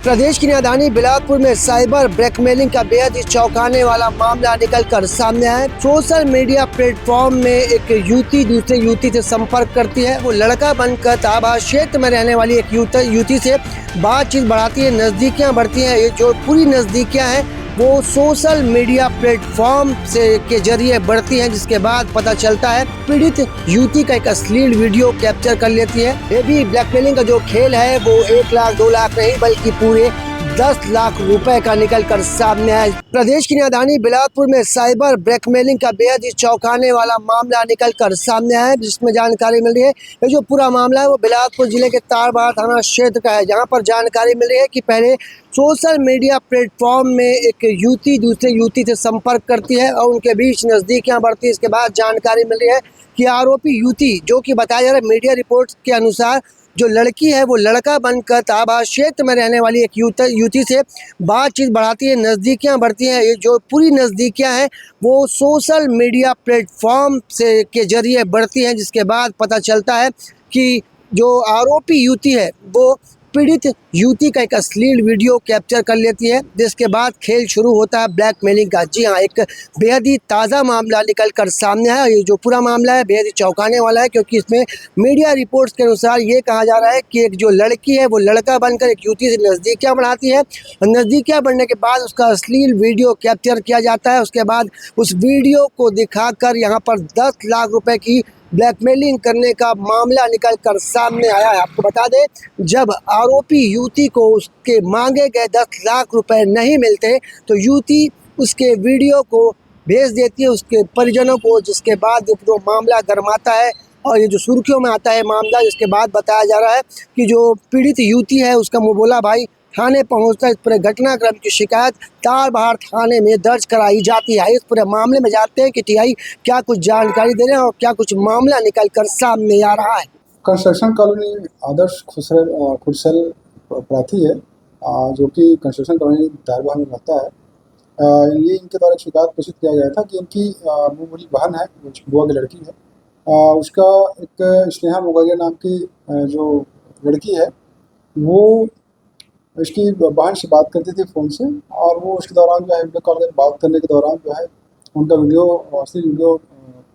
प्रदेश की राजधानी बिलासपुर में साइबर ब्लैकमेलिंग का बेहद ही चौंकाने वाला मामला निकलकर सामने आया। सोशल मीडिया प्लेटफॉर्म में एक युवती दूसरे युवती से संपर्क करती है। वो लड़का बनकर आवास क्षेत्र में रहने वाली एक युवती से बातचीत बढ़ाती है, नज़दीकियाँ बढ़ती हैं। ये जो पूरी नज़दीकियाँ हैं वो सोशल मीडिया प्लेटफॉर्म से के जरिए बढ़ती हैं, जिसके बाद पता चलता है पीड़ित युवती का एक अश्लील वीडियो कैप्चर कर लेती है। ये भी ब्लैकमेलिंग का जो खेल है वो 1 लाख 2 लाख नहीं बल्कि पूरे 10 लाख रुपए का निकल कर सामने आया। प्रदेश की राजधानी बिलासपुर में साइबर ब्लैकमेलिंग का बेहद ही चौंकाने वाला मामला निकल कर सामने आया, जिसमें जानकारी मिल रही है ये जो पूरा मामला है वो बिलासपुर जिले के तारबहार थाना क्षेत्र का है, जहां पर जानकारी मिल रही है कि पहले सोशल मीडिया प्लेटफॉर्म में एक युवती दूसरे युवती से संपर्क करती है और उनके बीच नज़दीकियाँ बढ़ती है। इसके बाद जानकारी मिल रही है कि आरोपी युवती, जो कि बताया जा रहा है मीडिया रिपोर्ट्स के अनुसार, जो लड़की है वो लड़का बनकर आवास क्षेत्र में रहने वाली एक युवती से बातचीत बढ़ाती है, नज़दीकियाँ बढ़ती हैं। ये जो पूरी नज़दीकियाँ हैं वो सोशल मीडिया प्लेटफॉर्म से के जरिए बढ़ती हैं, जिसके बाद पता चलता है कि जो आरोपी युवती है वो पीड़ित युवती का एक अश्लील वीडियो कैप्चर कर लेती है, जिसके बाद खेल शुरू होता है ब्लैकमेलिंग का। जी हाँ, एक बेहद ही ताज़ा मामला निकल कर सामने है। ये जो पूरा मामला है बेहद ही चौंकाने वाला है, क्योंकि इसमें मीडिया रिपोर्ट्स के अनुसार ये कहा जा रहा है कि एक जो लड़की है वो लड़का बनकर एक युवती से नज़दीकियाँ बढ़ाती है। नज़दीकियाँ बढ़ने के बाद उसका अश्लील वीडियो कैप्चर किया जाता है। उसके बाद उस वीडियो को दिखाकर यहाँ पर 10 लाख रुपए की ब्लैकमेलिंग करने का मामला निकल कर सामने आया है। आपको बता दें, जब आरोपी युवती को उसके मांगे गए 10 लाख रुपए नहीं मिलते तो युवती उसके वीडियो को भेज देती है उसके परिजनों को, जिसके बाद जो मामला गरमाता है और ये जो सुर्खियों में आता है मामला, जिसके बाद बताया जा रहा है कि जो पीड़ित युवती है उसका मुबोला भाई थाने पहुंचता है। इस पूरे घटनाक्रम की शिकायत तारबहार थाने में दर्ज कराई जाती है। इस पूरे मामले में जानते हैं कि टीआई क्या कुछ जानकारी दे रहे हैं और क्या कुछ मामला निकल कर सामने आ रहा है। कंस्ट्रक्शन कॉलोनी आदर्श खुरसल प्रार्थी है, जो कि कंस्ट्रक्शन कॉलोनी तारबहार में रहता है। ये इनके द्वारा शिकायत प्रेषित किया गया था कि इनकी मुंहबोली बहन है, बुआ की लड़की है, उसका एक स्नेहा मुगलिया नाम की जो लड़की है वो इसकी बहन से बात करती थी फ़ोन से, और वो उसके दौरान जो है वीडियो कॉल में बात करने के दौरान जो है उनका वीडियो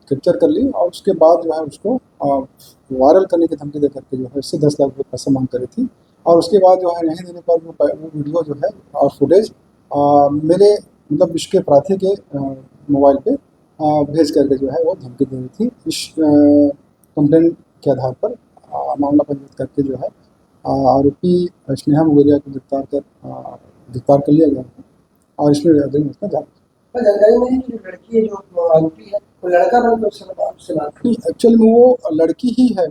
कैप्चर कर ली, और उसके बाद जो है उसको वायरल करने की धमकी दे करके जो है इससे 10 लाख रुपये पैसा मांग करी थी। और उसके बाद जो है नहीं देने पर वो वीडियो जो है और फुटेज मेरे मतलब इसके प्रार्थी के मोबाइल पे भेज करके जो है वो धमकी दे रही थी। इस कंप्लेंट के आधार पर मामला पंजीकृत करके जो है आरोपी स्नेहा मुगलिया को गिरफ्तार कर लिया गया है और इसमें उसका जानकारी मिली कि जो लड़की है, जो आरोपी है, वो लड़का बनकर उससे बात की। एक्चुअली में वो लड़की ही है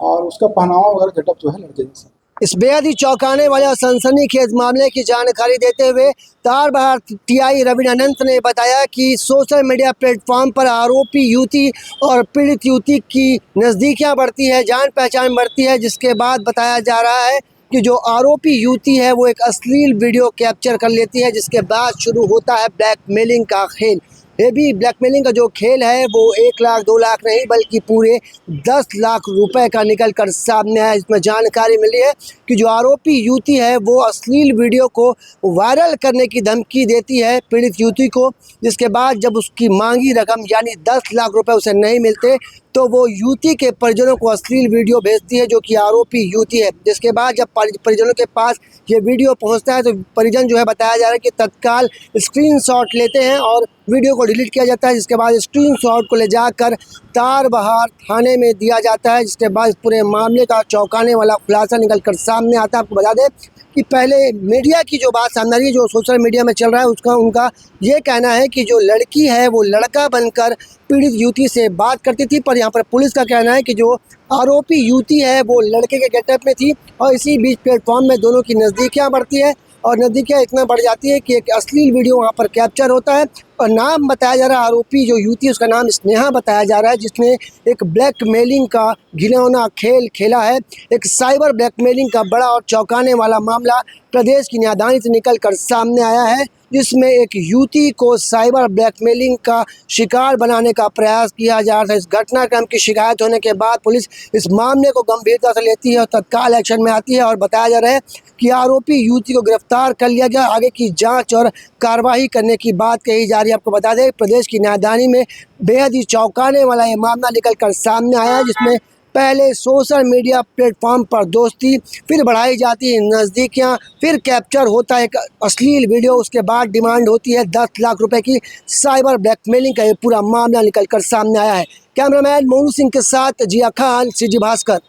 और उसका पहनावा वगैरह गेटअप जो है लड़के जैसा। इस बेहद ही चौंकाने वाले सनसनीखेज मामले की जानकारी देते हुए तारबहार टीआई रवीना अनंत ने बताया कि सोशल मीडिया प्लेटफॉर्म पर आरोपी युवती और पीड़ित युवती की नज़दीकियां बढ़ती है, जान पहचान बढ़ती है, जिसके बाद बताया जा रहा है कि जो आरोपी युवती है वो एक अश्लील वीडियो कैप्चर कर लेती है, जिसके बाद शुरू होता है ब्लैकमेलिंग का खेल। ये भी ब्लैकमेलिंग का जो खेल है वो 1 लाख 2 लाख नहीं बल्कि पूरे 10 लाख रुपए का निकल कर सामने है। इसमें जानकारी मिली है कि जो आरोपी युवती है वो अश्लील वीडियो को वायरल करने की धमकी देती है पीड़ित युवती को, जिसके बाद जब उसकी मांगी रकम यानी 10 लाख रुपए उसे नहीं मिलते तो वो युवती के परिजनों को अश्लील वीडियो भेजती है, जो कि आरोपी युवती है। जिसके बाद जब परिजनों के पास ये वीडियो पहुंचता है तो परिजन जो है बताया जा रहा है कि तत्काल स्क्रीनशॉट लेते हैं और वीडियो को डिलीट किया जाता है, जिसके बाद स्क्रीनशॉट को ले जाकर तारबहार थाने में दिया जाता है, जिसके बाद पूरे मामले का चौंकाने वाला खुलासा निकल कर सामने आता है। आपको बता दें कि पहले मीडिया की जो बात सामने आ रही है, जो सोशल मीडिया में चल रहा है उनका ये कहना है कि जो लड़की है वो लड़का बनकर पीड़ित युवती से बात करती थी, पर यहाँ पर पुलिस का कहना है कि जो आरोपी युवती है वो लड़के के गेटअप में थी और इसी बीच प्लेटफॉर्म में दोनों की नज़दीकियाँ बढ़ती है और नज़दीकियाँ इतना बढ़ जाती है कि एक अश्लील वीडियो वहाँ पर कैप्चर होता है और नाम बताया जा रहा है, आरोपी जो युवती है उसका नाम स्नेहा बताया जा रहा है, जिसने एक ब्लैकमेलिंग का घिनौना खेल खेला है। एक साइबर ब्लैकमेलिंग का बड़ा और चौंकाने वाला मामला प्रदेश की न्यायदानी से निकलकर सामने आया है, जिसमें एक युवती को साइबर ब्लैकमेलिंग का शिकार बनाने का प्रयास किया जा रहा है। इस घटनाक्रम की शिकायत होने के बाद पुलिस इस मामले को गंभीरता से लेती है और तत्काल एक्शन में आती है और बताया जा रहा है कि आरोपी युवती को गिरफ्तार कर लिया गया। आगे की जांच और कार्रवाई करने की बात कही जा रही है। आपको बता दें, प्रदेश की न्यायदानी में बेहद ही चौंकाने वाला ये मामला निकल कर सामने आया है, जिसमें पहले सोशल मीडिया प्लेटफॉर्म पर दोस्ती, फिर बढ़ाई जाती है नज़दीकियाँ, फिर कैप्चर होता है एक अश्लील वीडियो, उसके बाद डिमांड होती है 10 लाख रुपए की। साइबर ब्लैकमेलिंग का ये पूरा मामला निकल कर सामने आया है। कैमरामैन मोनू सिंह के साथ जिया खान, सीजी भास्कर।